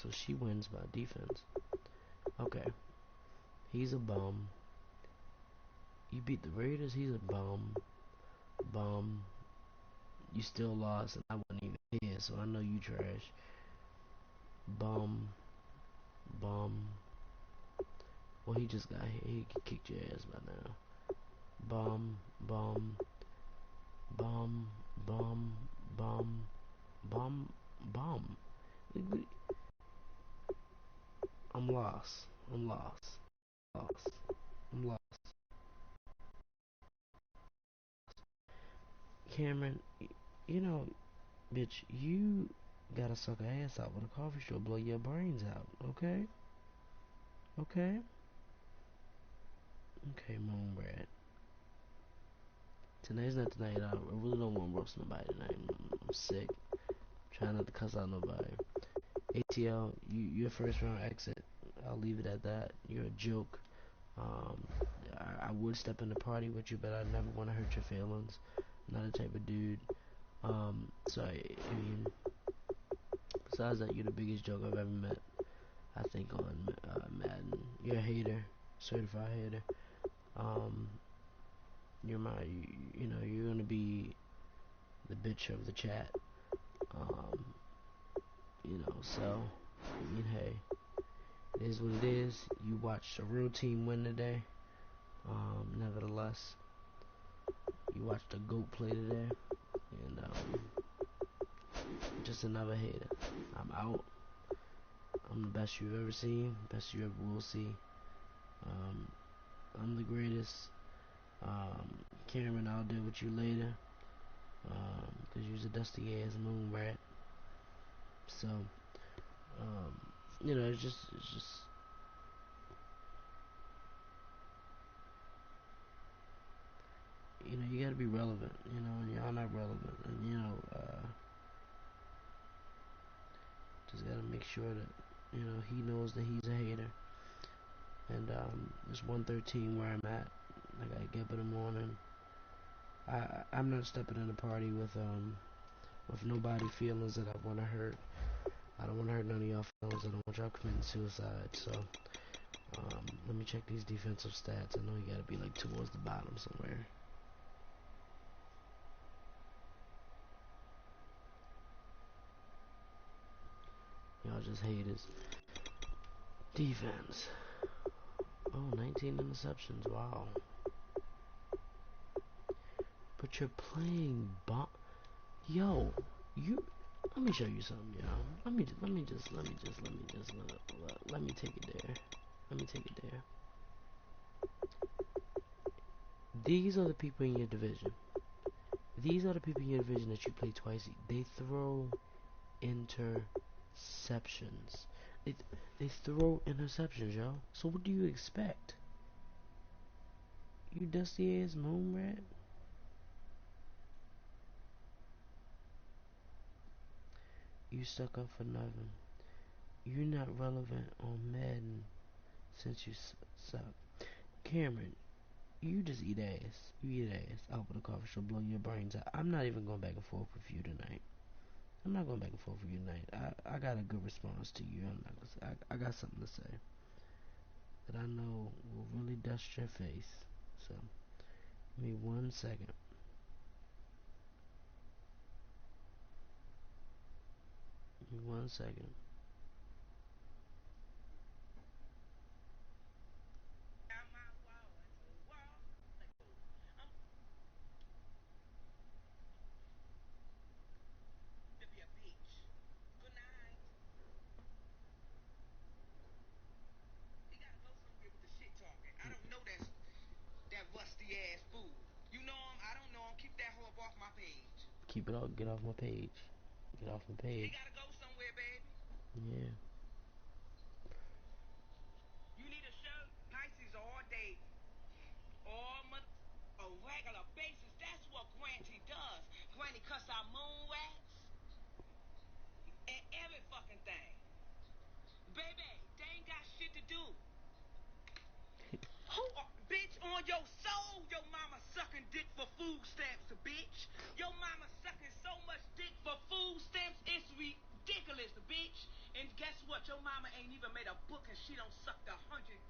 So she wins by defense. Okay. He's a bum. You beat the Raiders, he's a bum. Bum. You still lost and I wasn't even here, so I know you trash. Bum. Bum. Well, he just got here. He could kick your ass by now. Bum. Bum. Bum. Bum. Bum. Bum. Bum. I'm lost. I'm lost. Lost. I'm lost. Cameron, bitch, you gotta suck her ass out with a coffee straw, blow your brains out, okay? Okay? Okay, moon rat. Tonight's not tonight. I really don't want to roast nobody tonight. I'm sick. Trying not to cuss out nobody. ATL, you're a first round exit. I'll leave it at that. You're a joke. Um, I would step in the party with you, but I never want to hurt your feelings. Not the type of dude. So besides that, you're the biggest joke I've ever met. I think on Madden. You're a hater, certified hater. You're gonna be the bitch of the chat. So, hey, it is what it is. You watched a real team win today. Nevertheless, you watched a GOAT play today, and just another hater. I'm out. I'm the best you've ever seen, best you ever will see. I'm the greatest. Cameron, I'll deal with you later. Cause you're a dusty ass moon rat. So, it's just, you gotta be relevant, and y'all not relevant, and just gotta make sure that, he knows that he's a hater, and, it's 1:13 where I'm at. I gotta get up in the morning. I'm not stepping in a party with nobody feelings that I wanna hurt. I don't wanna hurt none of y'all feelings. I don't want y'all committing suicide, so, let me check these defensive stats. I know you gotta be, like, towards the bottom somewhere. y'all just haters. Defense. Oh, 19 interceptions. Wow. But you're playing Yo, you. Let me show you something, yo. Let me take it there. Let me take it there. These are the people in your division. These are the people in your division that you play twice. They throw interceptions. They throw interceptions, yo. So what do you expect? You dusty ass moon rat? You stuck up for nothing. You're not relevant on Madden since you suck. Cameron, you just eat ass. You eat ass. Out with a coffee shop, blow your brains out. I'm not even going back and forth with you tonight. I'm not going back and forth with you tonight. I got a good response to you. I'm not gonna say, I got something to say that I know will really dust your face. So, give me 1 second. Give me 1 second. Keep it up. Get off my page. Get off my page. He gotta go somewhere, baby. Yeah. You need a shirt? Pisces all day. All month. A regular basis. That's what Granny does. Granny cuss out moon rats. And every fucking thing. Baby, they ain't got shit to do. Who bitch, on your soul, your mama sucking dick for food stamps, bitch. Your mama sucking so much dick for food stamps, it's ridiculous, bitch. And guess what? Your mama ain't even made a book and she don't suck 100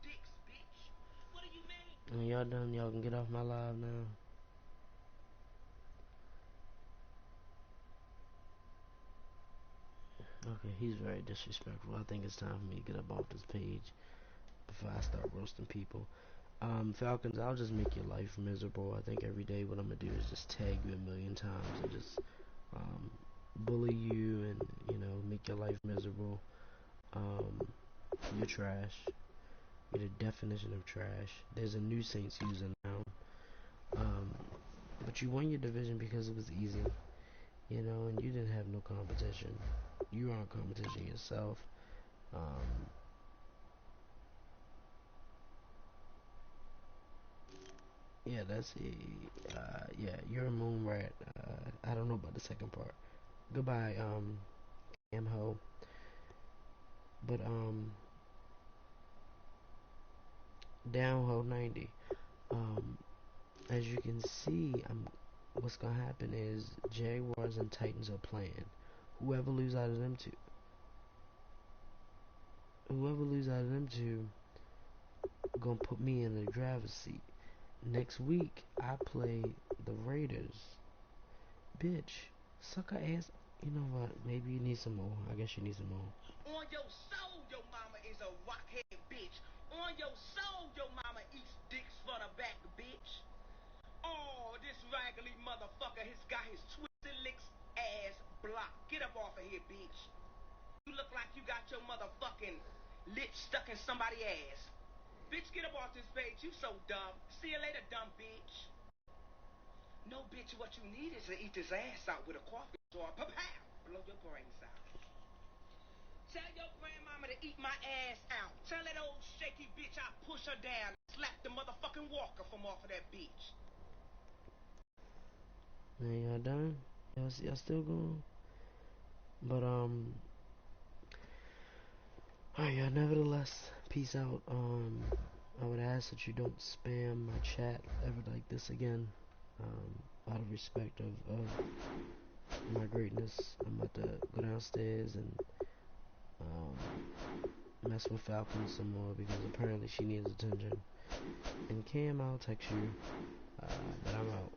dicks, bitch. What do you mean? When y'all done, y'all can get off my live now. Okay, he's very disrespectful. I think it's time for me to get up off this page before I start roasting people. Falcons, I'll just make your life miserable. I think every day what I'm gonna do is just tag you 1,000,000 times and just bully you and, you know, make your life miserable. You're trash. You're the definition of trash. There's a new Saints user now. But you won your division because it was easy, you know, and you didn't have no competition. You were on competition yourself. Yeah, that's it. Yeah, you're a moon rat. I don't know about the second part. Goodbye, Cam Ho. But, down ho 90. As you can see, what's gonna happen is Jaguars and Titans are playing. Whoever loses out of them two, gonna put me in the driver's seat. Next week, I play the Raiders. Bitch, sucker ass. You know what? Maybe you need some more. I guess you need some more. On your soul, your mama is a rockhead bitch. On your soul, your mama eats dicks for the back, bitch. Oh, this raggedy motherfucker has got his twisted licks ass blocked. Get up off of here, bitch. You look like you got your motherfucking lips stuck in somebody's ass. Bitch, get up off this page. You so dumb. See you later, dumb bitch. No, bitch, what you need is to eat this ass out with a coffee straw. Pow! Blow your brains out. Tell your grandmama to eat my ass out. Tell that old shaky bitch I push her down and slap the motherfucking walker from off of that bitch. Man, y'all done? Y'all still going? But, alright, y'all, nevertheless, peace out. I would ask that you don't spam my chat ever like this again. Out of respect of my greatness, I'm about to go downstairs and mess with Falcon some more because apparently she needs attention. And Cam, I'll text you, but I'm out.